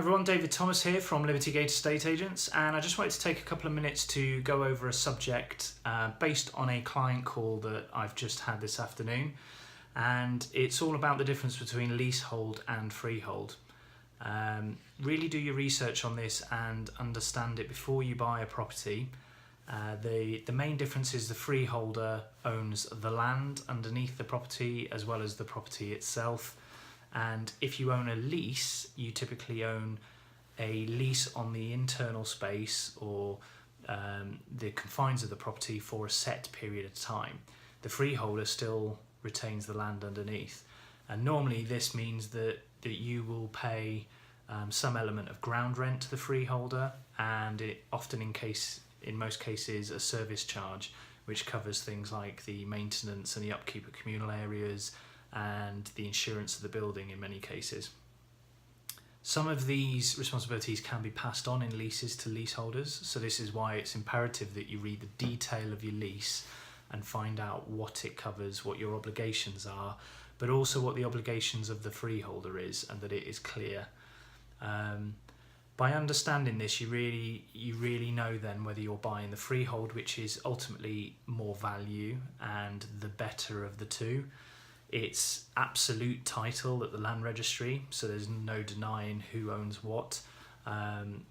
everyone, David Thomas here from Liberty Gate Estate Agents, and I just wanted to take a couple of minutes to go over a subject based on a client call that I've just had this afternoon, and it's all about the difference between leasehold and freehold. Really do your research on this and understand it before you buy a property. The main difference is the freeholder owns the land underneath the property as well as the property itself. And if you own a lease, you typically own a lease on the internal space or the confines of the property for a set period of time. The freeholder still retains the land underneath. And normally this means that you will pay some element of ground rent to the freeholder, and it often in most cases a service charge, which covers things like the maintenance and the upkeep of communal areas and the insurance of the building in many cases. Some of these responsibilities can be passed on in leases to leaseholders, so this is why it's imperative that you read the detail of your lease and find out what it covers, what your obligations are, but also what the obligations of the freeholder is, and that it is clear. By understanding this, you really know then whether you're buying the freehold, which is ultimately more value and the better of the two. It's absolute title at the land registry, so there's no denying who owns what.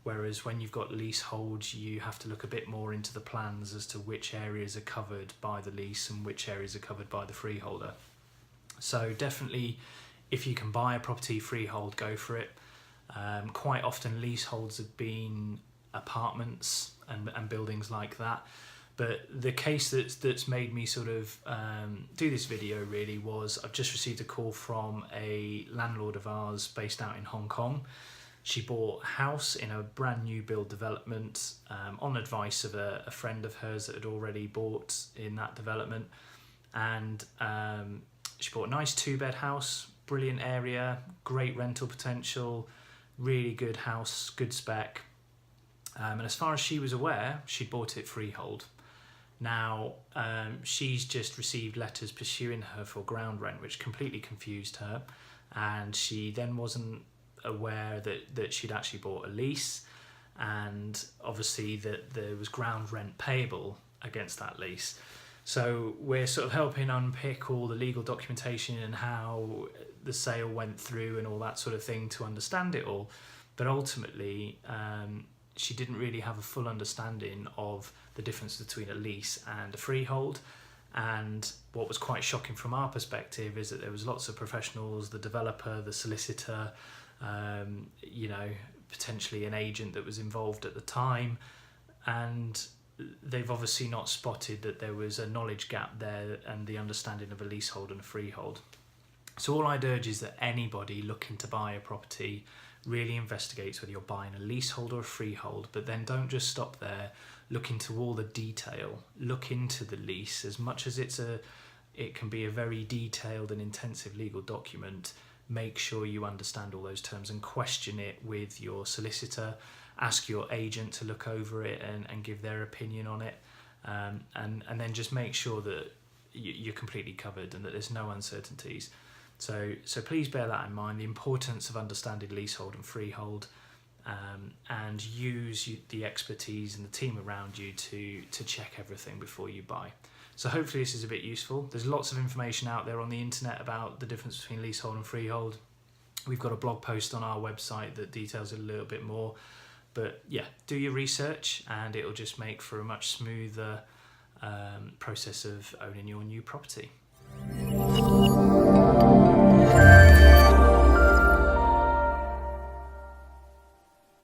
Whereas when you've got leaseholds, you have to look a bit more into the plans as to which areas are covered by the lease and which areas are covered by the freeholder. So definitely, if you can buy a property freehold, go for it. Quite often leaseholds have been apartments and buildings like that. But the case that's made me sort of do this video really was I've just received a call from a landlord of ours based out in Hong Kong. She bought a house in a brand new build development on advice of a friend of hers that had already bought in that development. And she bought a nice 2-bed house, brilliant area, great rental potential, really good house, good spec. And as far as she was aware, she'd bought it freehold. Now, she's just received letters pursuing her for ground rent, which completely confused her, and she then wasn't aware that she'd actually bought a lease, and obviously that there was ground rent payable against that lease. So we're sort of helping unpick all the legal documentation and how the sale went through and all that sort of thing to understand it all, but ultimately she didn't really have a full understanding of the difference between a lease and a freehold. And what was quite shocking from our perspective is that there was lots of professionals, the developer, the solicitor, potentially an agent that was involved at the time, and they've obviously not spotted that there was a knowledge gap there and the understanding of a leasehold and a freehold. So all I'd urge is that anybody looking to buy a property really investigates whether you're buying a leasehold or a freehold, but then don't just stop there. Look into all the detail. Look into the lease. As much as it can be a very detailed and intensive legal document, make sure you understand all those terms and question it with your solicitor. Ask your agent to look over it and give their opinion on it, and then just make sure that you're completely covered and that there's no uncertainties. So please bear that in mind, the importance of understanding leasehold and freehold, and use the expertise and the team around you to check everything before you buy. So hopefully this is a bit useful. There's lots of information out there on the internet about the difference between leasehold and freehold. We've got a blog post on our website that details it a little bit more. But yeah, do your research and it'll just make for a much smoother process of owning your new property.